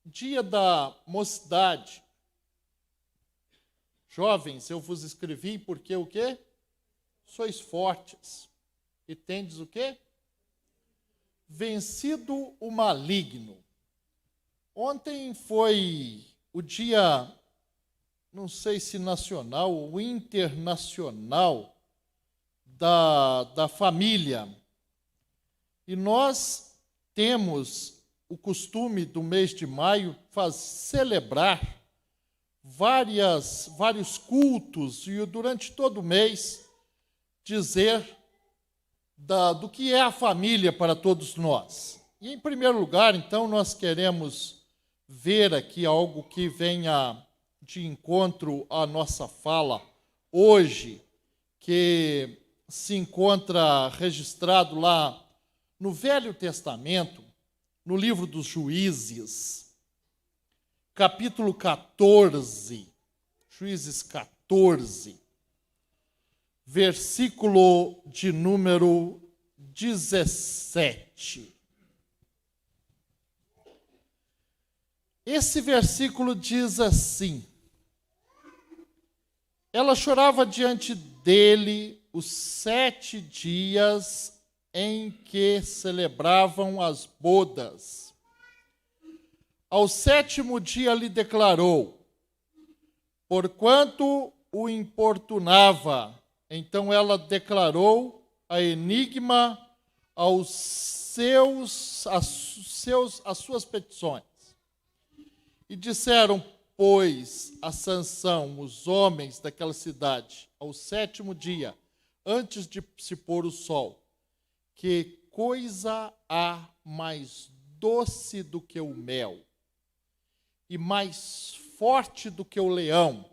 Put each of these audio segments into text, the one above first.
dia da mocidade. Jovens, eu vos escrevi porque o quê? Sois fortes. E tendes o quê? Vencido o maligno. Ontem foi o dia, não sei se nacional ou internacional, da família. E nós temos o costume do mês de maio celebrar vários cultos e durante todo o mês dizer do que é a família para todos nós. E, em primeiro lugar, então, nós queremos ver aqui algo que venha de encontro à nossa fala hoje, que se encontra registrado lá no Velho Testamento, no livro dos Juízes, capítulo 14, Juízes 14, versículo de número 17. Esse versículo diz assim: ela chorava diante dele os 7 dias em que celebravam as bodas. Ao 7º dia lhe declarou, porquanto o importunava. Então ela declarou a enigma as suas petições. E disseram, pois, a Sansão, os homens daquela cidade, ao 7º dia, antes de se pôr o sol, que coisa há mais doce do que o mel, e mais forte do que o leão?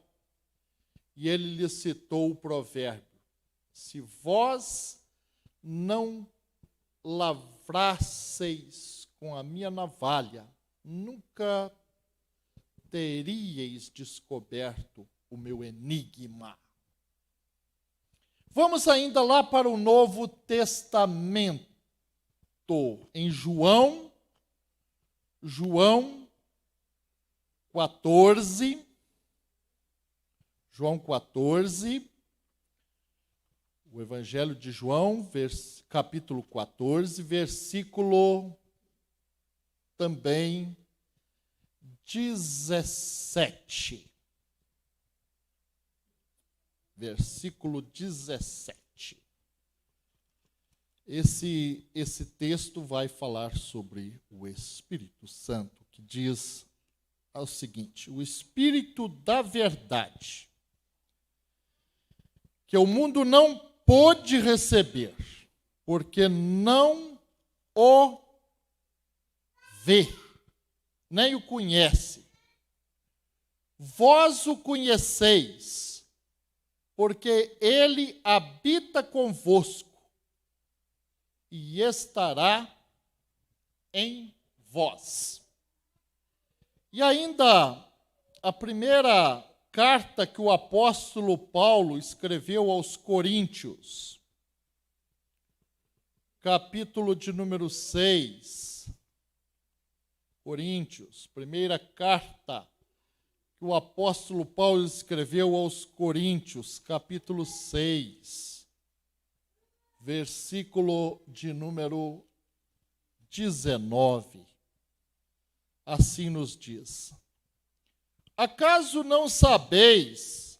E ele lhe citou o provérbio: se vós não lavrasseis com a minha navalha, nunca teríeis descoberto o meu enigma. Vamos ainda lá para o Novo Testamento, em João 14, o Evangelho de João, capítulo 14, versículo também 17. Versículo 17. Esse texto vai falar sobre o Espírito Santo, que diz o seguinte: o Espírito da verdade, que o mundo não pôde receber, porque não o vê, nem o conhece. Vós o conheceis, porque ele habita convosco e estará em vós. E ainda a primeira carta que o apóstolo Paulo escreveu aos Coríntios, capítulo de número 6. Coríntios, primeira carta que o apóstolo Paulo escreveu aos Coríntios, capítulo 6, versículo de número 19. Assim nos diz: acaso não sabeis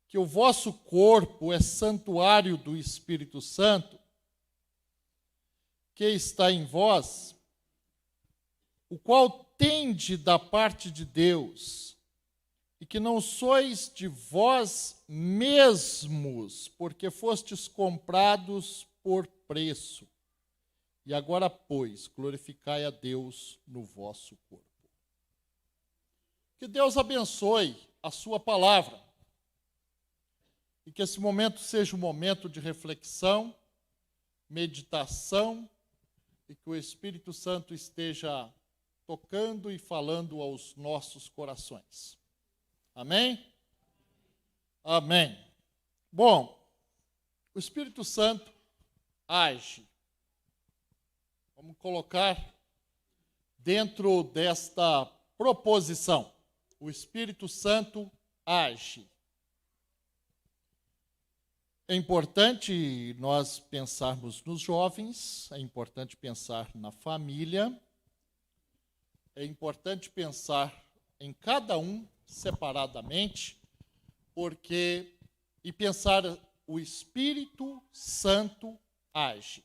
que o vosso corpo é santuário do Espírito Santo, que está em vós, o qual tende da parte de Deus, e que não sois de vós mesmos, porque fostes comprados por preço. E agora, pois, glorificai a Deus no vosso corpo. Que Deus abençoe a sua palavra, e que esse momento seja um momento de reflexão, meditação, e que o Espírito Santo esteja tocando e falando aos nossos corações. Amém? Amém. Bom, o Espírito Santo age. Vamos colocar dentro desta proposição. O Espírito Santo age. É importante nós pensarmos nos jovens, é importante pensar na família, é importante pensar em cada um separadamente, e pensar o Espírito Santo age.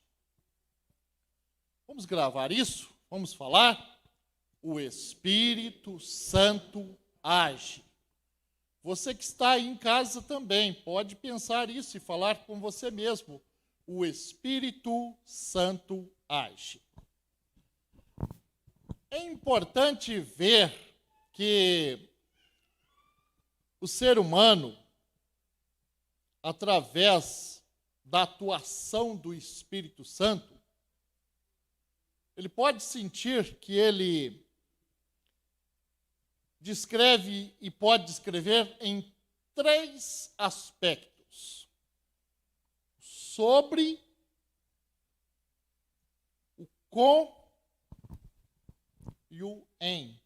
Vamos gravar isso? Vamos falar? O Espírito Santo age. Você que está aí em casa também pode pensar isso e falar com você mesmo. O Espírito Santo age. É importante ver que o ser humano, através da atuação do Espírito Santo, ele pode sentir que ele descreve e pode descrever em 3 aspectos: sobre, o com e o em.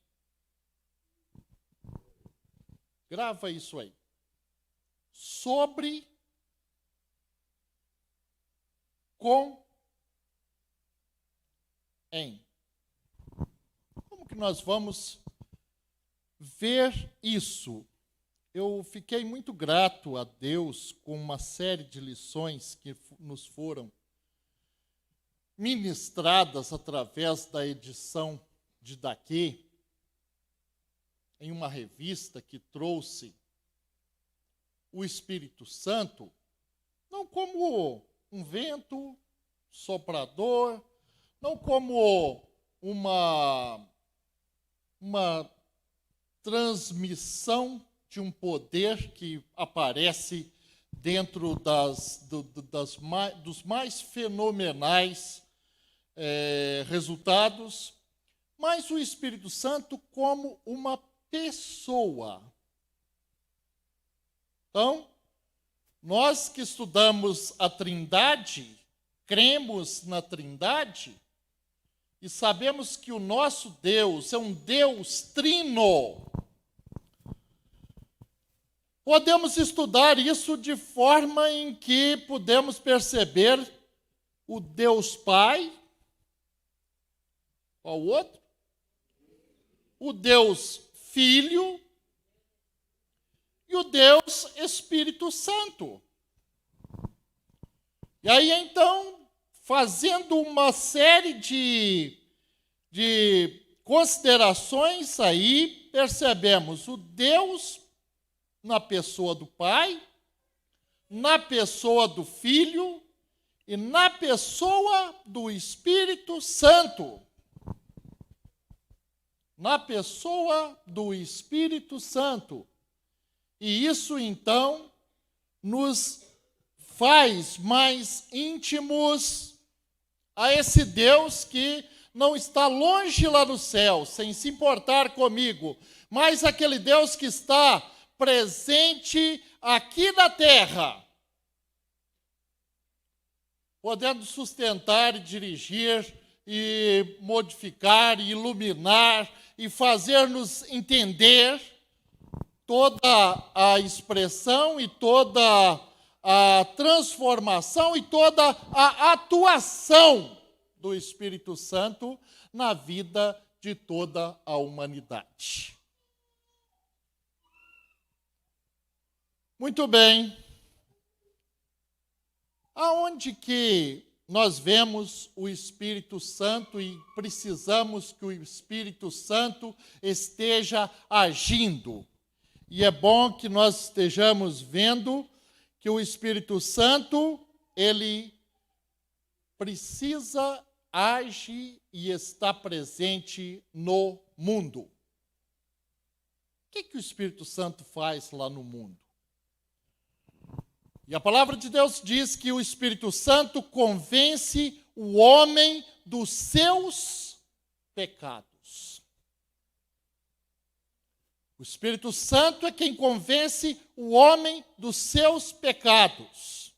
Grava isso aí. Sobre, com, em. Como que nós vamos ver isso? Eu fiquei muito grato a Deus com uma série de lições que nos foram ministradas através da edição de Daqui, em uma revista que trouxe o Espírito Santo, não como um vento soprador, não como uma transmissão de um poder que aparece dentro dos mais fenomenais resultados, mas o Espírito Santo como uma pessoa. Então, nós que estudamos a Trindade, cremos na Trindade, e sabemos que o nosso Deus é um Deus trino, podemos estudar isso de forma em que podemos perceber o Deus Pai, qual outro? O Deus Filho e o Deus Espírito Santo. E aí, então, fazendo uma série de considerações aí, percebemos o Deus na pessoa do Pai, na pessoa do Filho e na pessoa do Espírito Santo. Na pessoa do Espírito Santo. E isso, então, nos faz mais íntimos a esse Deus que não está longe lá no céu, sem se importar comigo, mas aquele Deus que está presente aqui na terra, podendo sustentar e dirigir e modificar e iluminar e fazer-nos entender toda a expressão e toda a transformação e toda a atuação do Espírito Santo na vida de toda a humanidade. Muito bem. Aonde que nós vemos o Espírito Santo e precisamos que o Espírito Santo esteja agindo? E é bom que nós estejamos vendo que o Espírito Santo, ele precisa, age e está presente no mundo. O que o Espírito Santo faz lá no mundo? E a palavra de Deus diz que o Espírito Santo convence o homem dos seus pecados. O Espírito Santo é quem convence o homem dos seus pecados.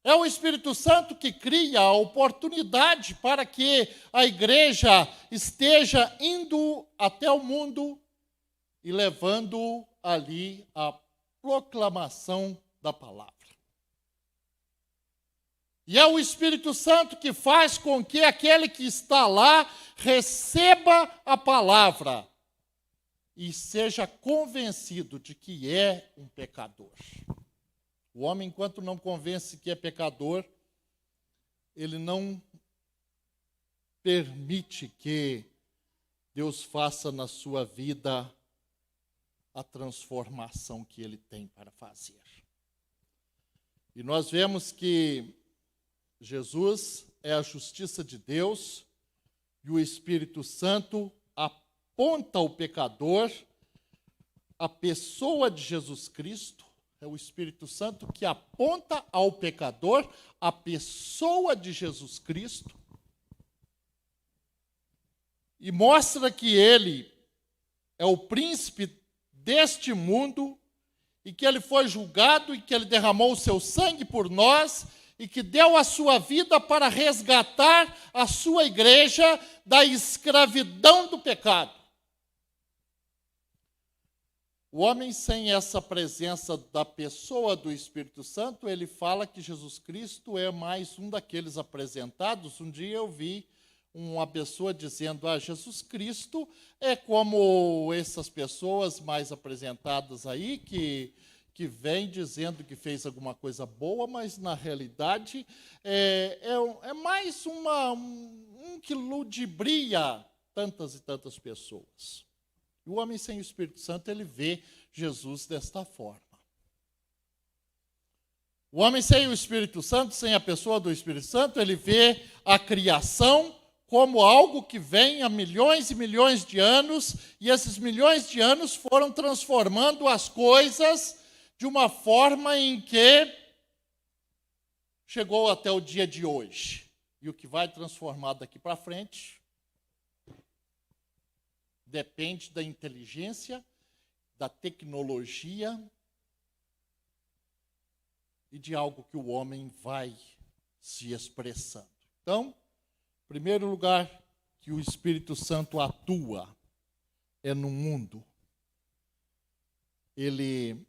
É o Espírito Santo que cria a oportunidade para que a igreja esteja indo até o mundo e levando ali a proclamação da palavra. E é o Espírito Santo que faz com que aquele que está lá receba a palavra e seja convencido de que é um pecador. O homem, enquanto não convence que é pecador, ele não permite que Deus faça na sua vida a transformação que ele tem para fazer. E nós vemos que Jesus é a justiça de Deus e o Espírito Santo aponta o pecador, a pessoa de Jesus Cristo. É o Espírito Santo que aponta ao pecador a pessoa de Jesus Cristo e mostra que ele é o príncipe deste mundo e que ele foi julgado e que ele derramou o seu sangue por nós e que deu a sua vida para resgatar a sua igreja da escravidão do pecado. O homem sem essa presença da pessoa do Espírito Santo, ele fala que Jesus Cristo é mais um daqueles apresentados. Um dia eu vi uma pessoa dizendo, Jesus Cristo é como essas pessoas mais apresentadas aí, que vem dizendo que fez alguma coisa boa, mas na realidade é mais um que ludibria tantas e tantas pessoas. E o homem sem o Espírito Santo, ele vê Jesus desta forma. O homem sem o Espírito Santo, sem a pessoa do Espírito Santo, ele vê a criação como algo que vem há milhões e milhões de anos, e esses milhões de anos foram transformando as coisas de uma forma em que chegou até o dia de hoje. E o que vai transformar daqui para frente depende da inteligência, da tecnologia e de algo que o homem vai se expressando. Então, em primeiro lugar, que o Espírito Santo atua é no mundo. Ele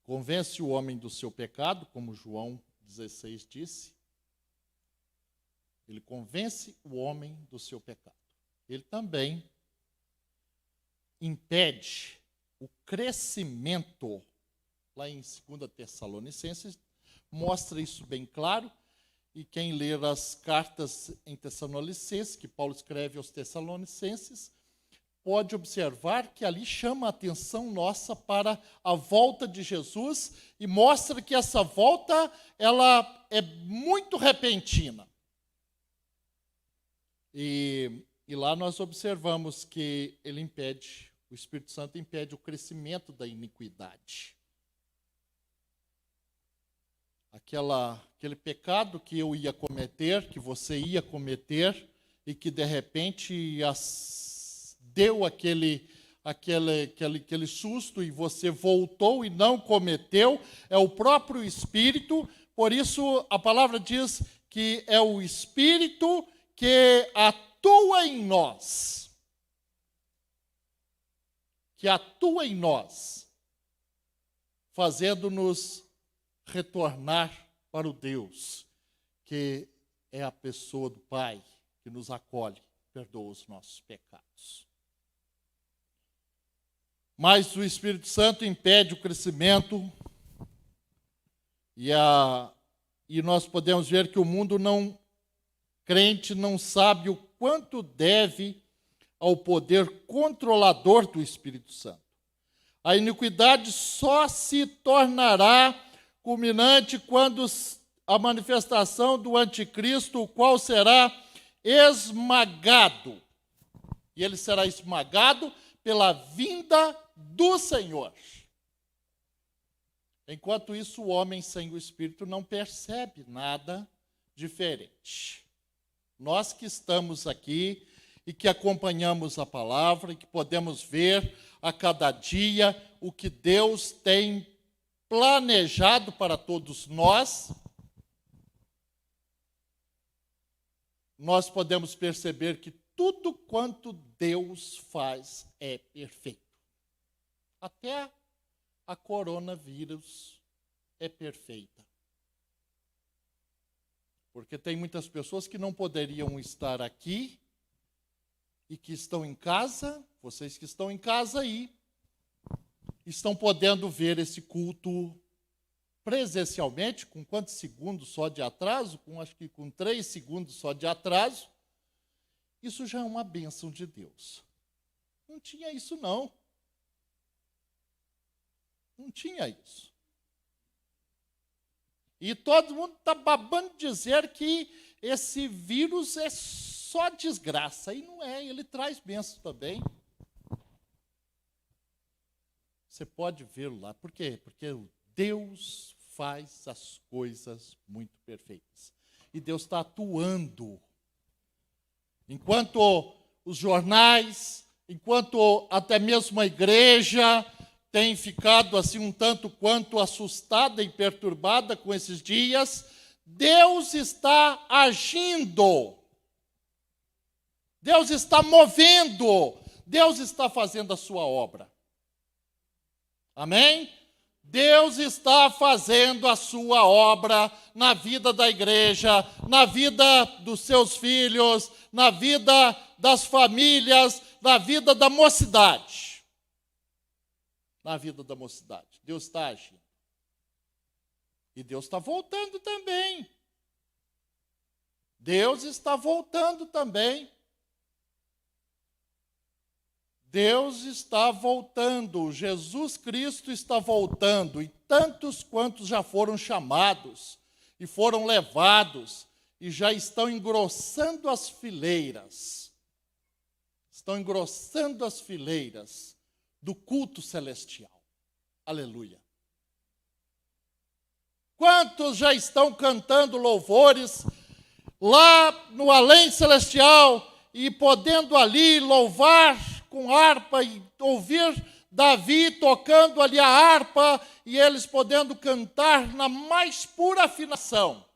convence o homem do seu pecado, como João 16 disse. Ele convence o homem do seu pecado. Ele também impede o crescimento, lá em 2 Tessalonicenses, mostra isso bem claro, e quem ler as cartas em Tessalonicenses, que Paulo escreve aos Tessalonicenses, pode observar que ali chama a atenção nossa para a volta de Jesus, e mostra que essa volta, ela é muito repentina. E lá nós observamos que ele impede, o Espírito Santo impede o crescimento da iniquidade. Aquele pecado que eu ia cometer, que você ia cometer, e que de repente deu aquele susto e você voltou e não cometeu, é o próprio Espírito. Por isso a palavra diz que é o Espírito que atua em nós. Que atua em nós, fazendo-nos retornar para o Deus, que é a pessoa do Pai, que nos acolhe, perdoa os nossos pecados. Mas o Espírito Santo impede o crescimento, e nós podemos ver que o mundo crente não sabe o quanto deve ao poder controlador do Espírito Santo. A iniquidade só se tornará culminante quando a manifestação do anticristo, o qual será esmagado. E ele será esmagado pela vinda do Senhor. Enquanto isso, o homem sem o Espírito não percebe nada diferente. Nós que estamos aqui e que acompanhamos a palavra e que podemos ver a cada dia o que Deus tem planejado para todos nós, nós podemos perceber que tudo quanto Deus faz é perfeito. Até a coronavírus é perfeita. Porque tem muitas pessoas que não poderiam estar aqui e que estão em casa, vocês que estão em casa aí, estão podendo ver esse culto presencialmente, com quantos segundos só de atraso? Acho que com 3 segundos só de atraso. Isso já é uma bênção de Deus. Não tinha isso, não. Não tinha isso. E todo mundo está babando dizer que esse vírus é só desgraça. E não é, ele traz bênção também. Você pode vê-lo lá. Por quê? Porque Deus faz as coisas muito perfeitas. E Deus está atuando. Enquanto os jornais, enquanto até mesmo a igreja tem ficado assim um tanto quanto assustada e perturbada com esses dias, Deus está agindo. Deus está movendo. Deus está fazendo a sua obra. Amém? Deus está fazendo a sua obra na vida da igreja, na vida dos seus filhos, na vida das famílias, na vida da mocidade. Na vida da mocidade. Deus está agindo. E Deus está voltando também. Deus está voltando também. Deus está voltando, Jesus Cristo está voltando, e tantos quantos já foram chamados, e foram levados, e já estão engrossando as fileiras. Estão engrossando as fileiras do culto celestial. Aleluia. Quantos já estão cantando louvores lá no além celestial, e podendo ali louvar com harpa e ouvir Davi tocando ali a harpa e eles podendo cantar na mais pura afinação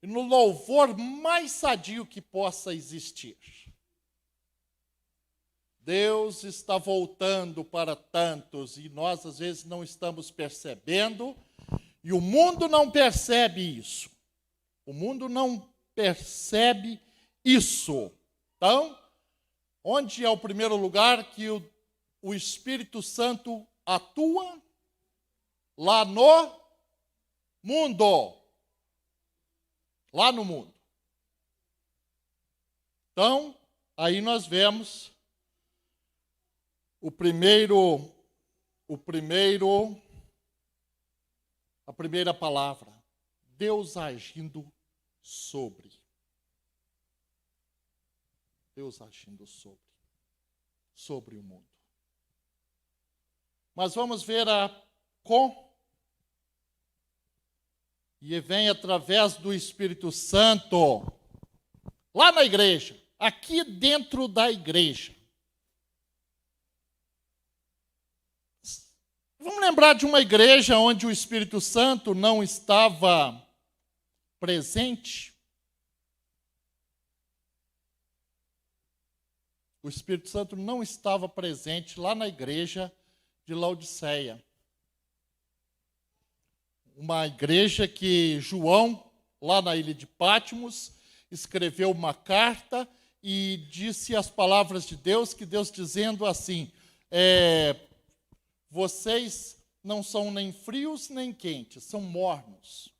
e no louvor mais sadio que possa existir. Deus está voltando para tantos e nós às vezes não estamos percebendo e o mundo não percebe isso. O mundo não percebe isso. Então, onde é o primeiro lugar que o Espírito Santo atua? Lá no mundo. Lá no mundo. Então, aí nós vemos a primeira palavra. Deus agindo sobre. Deus agindo sobre o mundo. Mas vamos ver a com. E vem através do Espírito Santo, lá na igreja, aqui dentro da igreja. Vamos lembrar de uma igreja onde o Espírito Santo não estava presente? O Espírito Santo não estava presente lá na igreja de Laodiceia. Uma igreja que João, lá na ilha de Patmos, escreveu uma carta e disse as palavras de Deus, que Deus dizendo assim, vocês não são nem frios nem quentes, são mornos.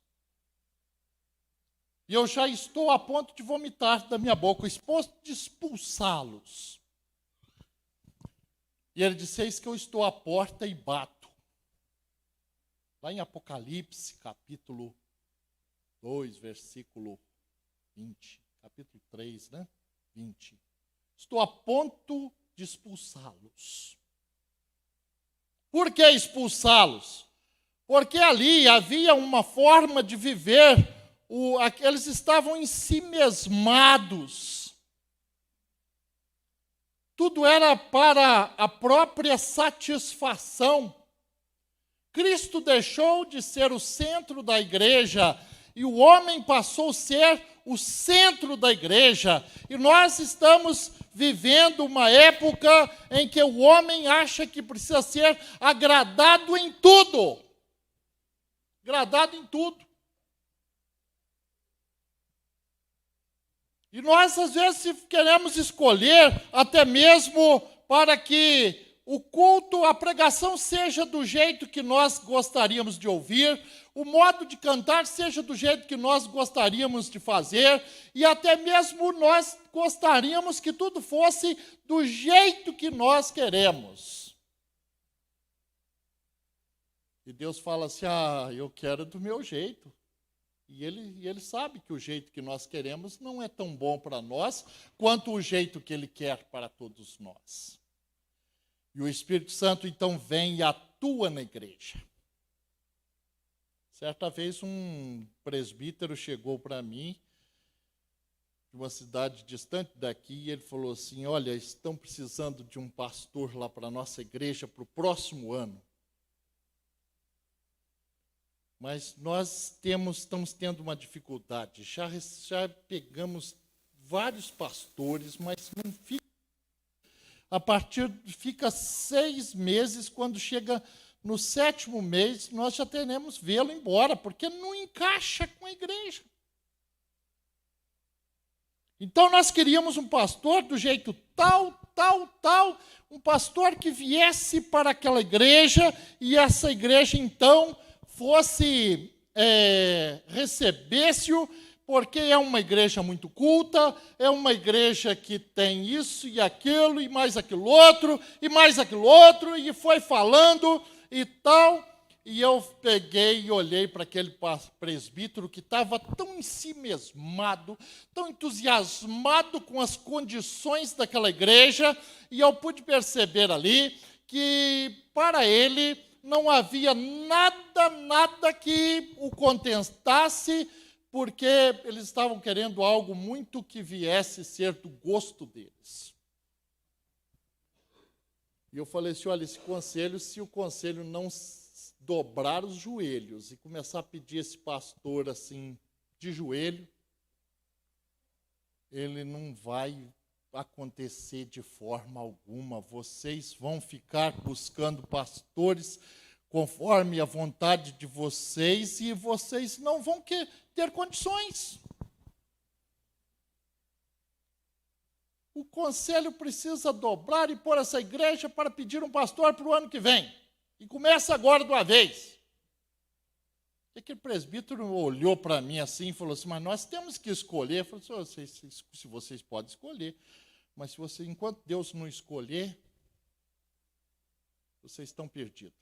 E eu já estou a ponto de vomitar da minha boca, exposto de expulsá-los. E ele disse, eis que eu estou à porta e bato. Lá em Apocalipse, capítulo 2, versículo 20. Capítulo 3, né? 20. Estou a ponto de expulsá-los. Por que expulsá-los? Porque ali havia uma forma de viver, eles estavam ensimesmados. Tudo era para a própria satisfação. Cristo deixou de ser o centro da igreja e o homem passou a ser o centro da igreja. E nós estamos vivendo uma época em que o homem acha que precisa ser agradado em tudo. Agradado em tudo. E nós, às vezes, queremos escolher até mesmo para que o culto, a pregação seja do jeito que nós gostaríamos de ouvir, o modo de cantar seja do jeito que nós gostaríamos de fazer, e até mesmo nós gostaríamos que tudo fosse do jeito que nós queremos. E Deus fala assim, eu quero do meu jeito. E ele sabe que o jeito que nós queremos não é tão bom para nós, quanto o jeito que Ele quer para todos nós. E o Espírito Santo, então, vem e atua na igreja. Certa vez, um presbítero chegou para mim, de uma cidade distante daqui, e ele falou assim, olha, estão precisando de um pastor lá para a nossa igreja para o próximo ano. Mas nós estamos tendo uma dificuldade. Já pegamos vários pastores, mas não fica. Fica 6 meses, quando chega no 7º mês, nós já teremos vê-lo embora, porque não encaixa com a igreja. Então nós queríamos um pastor do jeito tal, um pastor que viesse para aquela igreja, e essa igreja então recebesse-o, porque é uma igreja muito culta, é uma igreja que tem isso e aquilo, e mais aquilo outro, e foi falando e tal. E eu peguei e olhei para aquele presbítero que estava tão ensimesmado, tão entusiasmado com as condições daquela igreja, e eu pude perceber ali que, para ele, não havia nada que o contentasse, porque eles estavam querendo algo muito que viesse ser do gosto deles. E eu falei assim, olha, se o conselho não dobrar os joelhos e começar a pedir esse pastor assim, de joelho, ele não vai acontecer de forma alguma. Vocês vão ficar buscando pastores conforme a vontade de vocês, e vocês não vão ter condições. O conselho precisa dobrar e pôr essa igreja para pedir um pastor para o ano que vem. E começa agora de uma vez. E aquele presbítero olhou para mim assim e falou assim, mas nós temos que escolher. Eu falei assim, se vocês podem escolher, mas enquanto Deus não escolher, vocês estão perdidos.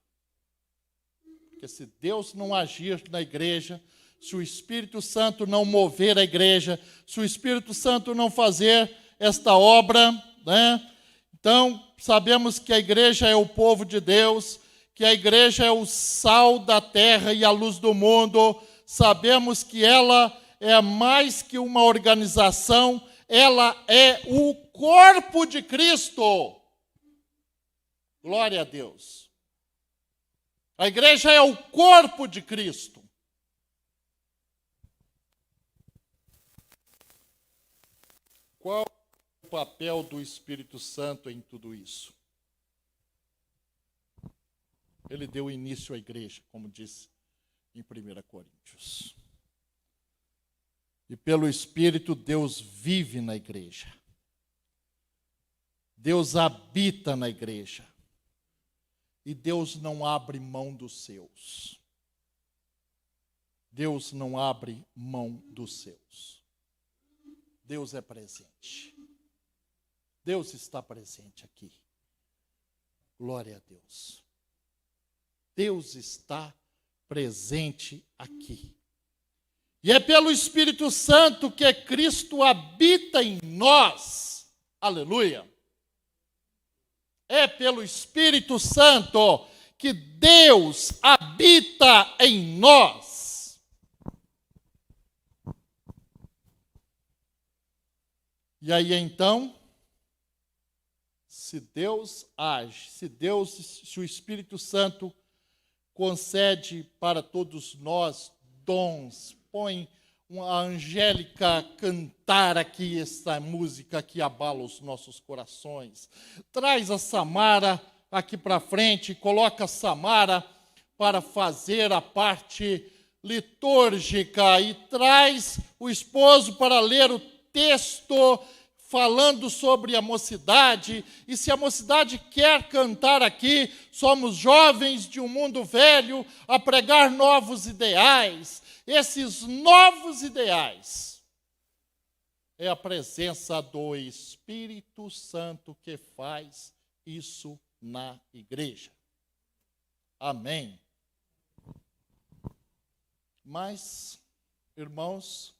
Porque se Deus não agir na igreja, se o Espírito Santo não mover a igreja, se o Espírito Santo não fazer esta obra, né? Então, sabemos que a igreja é o povo de Deus, que a igreja é o sal da terra e a luz do mundo. Sabemos que ela é mais que uma organização, ela é o corpo de Cristo. Glória a Deus. A igreja é o corpo de Cristo. Qual é o papel do Espírito Santo em tudo isso? Ele deu início à igreja, como disse em 1 Coríntios. E pelo Espírito, Deus vive na igreja. Deus habita na igreja. E Deus não abre mão dos seus. Deus não abre mão dos seus. Deus é presente. Deus está presente aqui. Glória a Deus. Deus está presente aqui. E é pelo Espírito Santo que Cristo habita em nós. Aleluia. É pelo Espírito Santo que Deus habita em nós. E aí então, se Deus age, se o Espírito Santo concede para todos nós dons, põe a Angélica cantar aqui essa música que abala os nossos corações. Traz a Samara aqui para frente, coloca a Samara para fazer a parte litúrgica e traz o esposo para ler o texto falando sobre a mocidade. E se a mocidade quer cantar aqui, somos jovens de um mundo velho a pregar novos ideais. Esses novos ideais é a presença do Espírito Santo que faz isso na igreja. Amém. Mas, irmãos,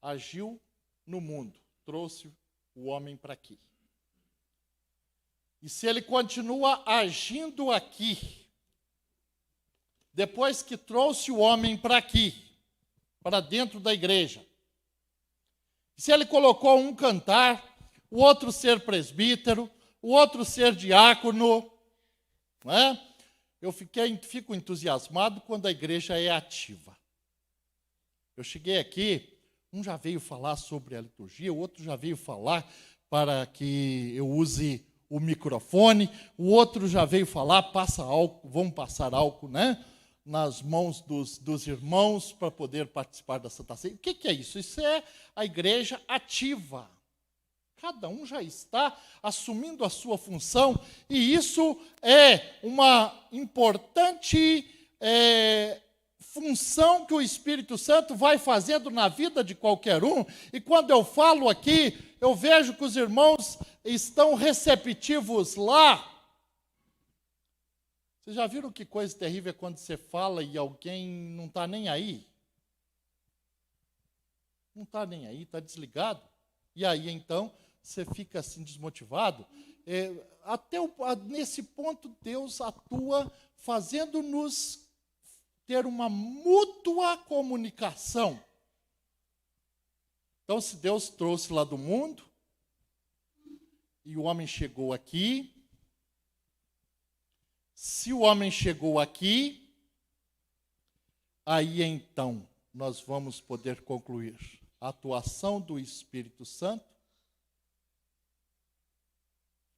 agiu no mundo, trouxe o homem para aqui. E se ele continua agindo aqui, depois que trouxe o homem para aqui, para dentro da igreja, se ele colocou um cantar, o outro ser presbítero, o outro ser diácono, não é? Eu fico entusiasmado quando a igreja é ativa. Eu cheguei aqui, um já veio falar sobre a liturgia, o outro já veio falar para que eu use o microfone, o outro já veio falar, passa álcool, vamos passar álcool, né? Nas mãos dos irmãos para poder participar da Santa Ceia. O que é isso? Isso é a igreja ativa. Cada um já está assumindo a sua função, e isso é uma importante função que o Espírito Santo vai fazendo na vida de qualquer um. E quando eu falo aqui, eu vejo que os irmãos estão receptivos lá. Vocês já viram que coisa terrível é quando você fala e alguém não está nem aí? Não está nem aí, está desligado. E aí, então, você fica assim desmotivado. Nesse ponto, Deus atua fazendo-nos ter uma mútua comunicação. Então, se Deus trouxe lá do mundo, e o homem chegou aqui, se o homem chegou aqui, aí então nós vamos poder concluir a atuação do Espírito Santo.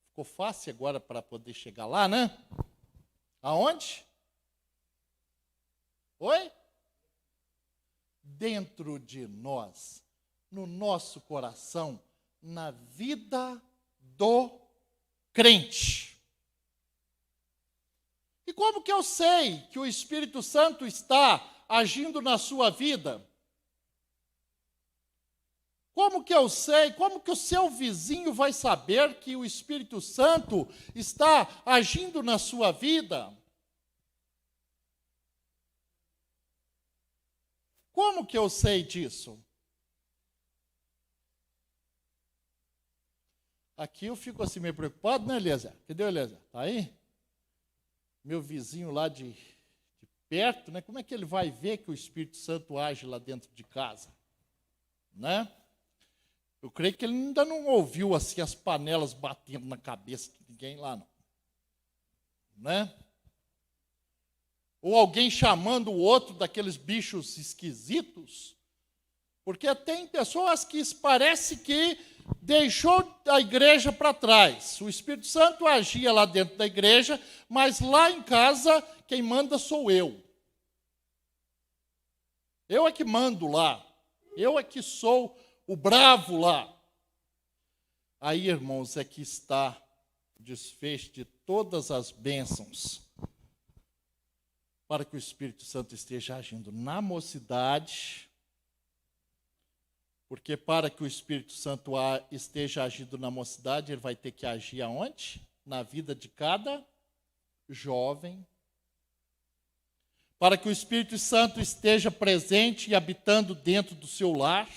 Ficou fácil agora para poder chegar lá, né? Aonde? Oi? Dentro de nós, no nosso coração, na vida do crente. E como que eu sei que o Espírito Santo está agindo na sua vida? Como que eu sei, como que o seu vizinho vai saber que o Espírito Santo está agindo na sua vida? Como que eu sei disso? Aqui eu fico assim meio preocupado, né, Eliezer? Cadê o Eliezer? Está aí? Meu vizinho lá de perto, né? Como é que ele vai ver que o Espírito Santo age lá dentro de casa? Né? Eu creio que ele ainda não ouviu assim as panelas batendo na cabeça de ninguém lá, não. Né? Ou alguém chamando o outro daqueles bichos esquisitos. Porque tem pessoas que parece que deixou a igreja para trás. O Espírito Santo agia lá dentro da igreja, mas lá em casa quem manda sou eu. Eu é que mando lá. Eu é que sou o bravo lá. Aí, irmãos, é que está o desfecho de todas as bênçãos para que o Espírito Santo esteja agindo na mocidade. Porque para que o Espírito Santo esteja agindo na mocidade, ele vai ter que agir aonde? Na vida de cada jovem. Para que o Espírito Santo esteja presente e habitando dentro do seu lar.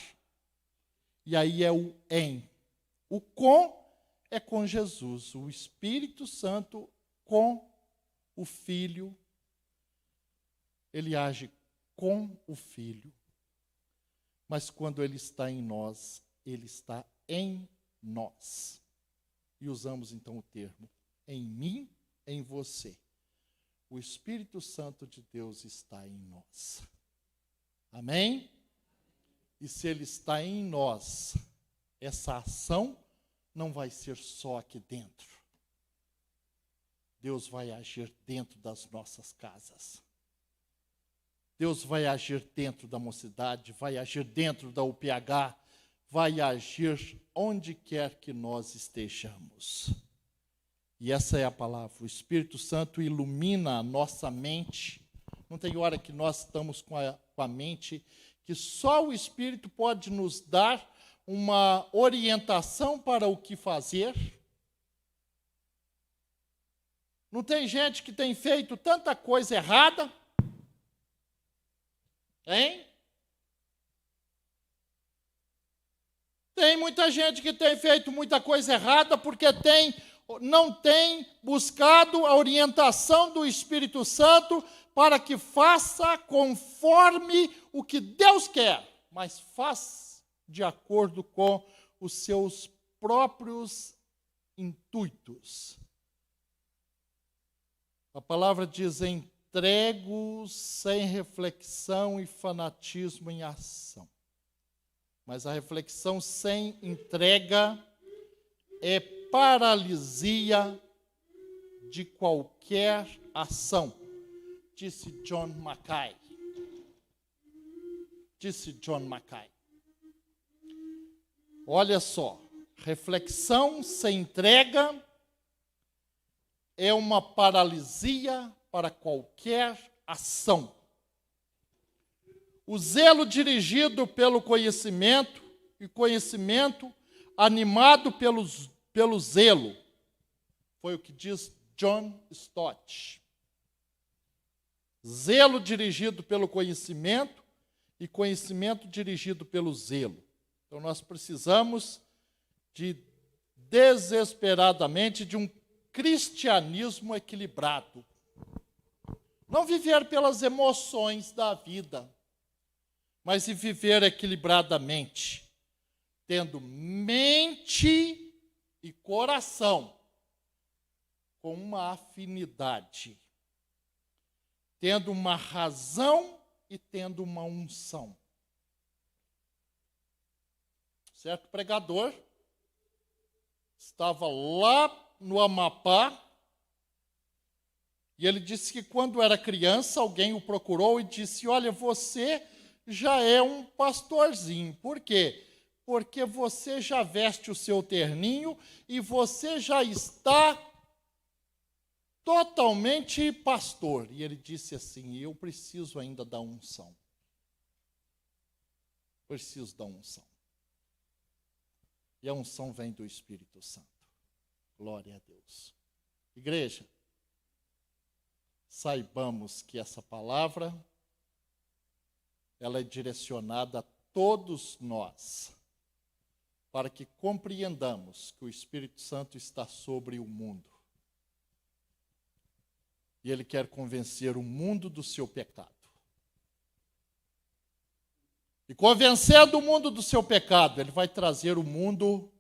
E aí é o em. O com é com Jesus. O Espírito Santo com o Filho. Ele age com o Filho. Mas quando ele está em nós, ele está em nós. E usamos então o termo em mim, em você. O Espírito Santo de Deus está em nós. Amém? E se Ele está em nós, essa ação não vai ser só aqui dentro. Deus vai agir dentro das nossas casas. Deus vai agir dentro da mocidade, vai agir dentro da UPH, vai agir onde quer que nós estejamos. E essa é a palavra. O Espírito Santo ilumina a nossa mente. Não tem hora que nós estamos com a mente, que só o Espírito pode nos dar uma orientação para o que fazer. Não tem gente que tem feito tanta coisa errada? Hein? Tem muita gente que tem feito muita coisa errada porque não tem buscado a orientação do Espírito Santo para que faça conforme o que Deus quer, mas faz de acordo com os seus próprios intuitos. A palavra diz: entrego sem reflexão e fanatismo em ação. Mas a reflexão sem entrega é paralisia de qualquer ação, disse John Mackay. Olha só, reflexão sem entrega é uma paralisia para qualquer ação. O zelo dirigido pelo conhecimento, e conhecimento animado pelo zelo, foi o que diz John Stott. Zelo dirigido pelo conhecimento e conhecimento dirigido pelo zelo. Então nós precisamos desesperadamente de um cristianismo equilibrado. Não viver pelas emoções da vida, mas viver equilibradamente, tendo mente e coração com uma afinidade, tendo uma razão e tendo uma unção. Certo pregador estava lá no Amapá, e ele disse que quando era criança, alguém o procurou e disse: olha, você já é um pastorzinho. Por quê? Porque você já veste o seu terninho e você já está totalmente pastor. E ele disse assim: eu preciso ainda da unção. Preciso da unção. E a unção vem do Espírito Santo. Glória a Deus. Igreja, saibamos que essa palavra, ela é direcionada a todos nós, para que compreendamos que o Espírito Santo está sobre o mundo. E ele quer convencer o mundo do seu pecado. E convencendo o mundo do seu pecado, ele vai trazer o mundo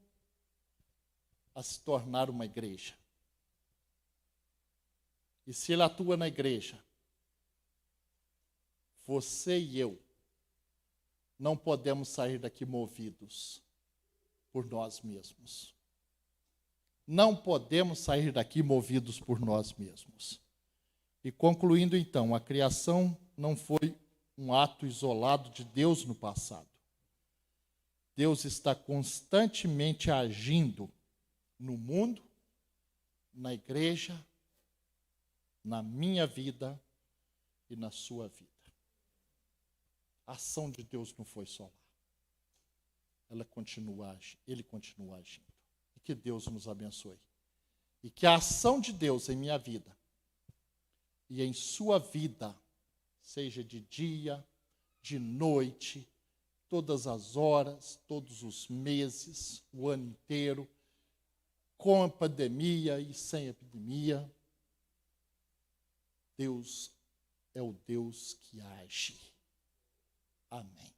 a se tornar uma igreja. E se ele atua na igreja, você e eu não podemos sair daqui movidos por nós mesmos. Não podemos sair daqui movidos por nós mesmos. E concluindo então, a criação não foi um ato isolado de Deus no passado. Deus está constantemente agindo no mundo, na igreja, na minha vida e na sua vida. A ação de Deus não foi só lá. Ele continua agindo. E que Deus nos abençoe. E que a ação de Deus em minha vida e em sua vida, seja de dia, de noite, todas as horas, todos os meses, o ano inteiro, com a pandemia e sem a epidemia, Deus é o Deus que age. Amém.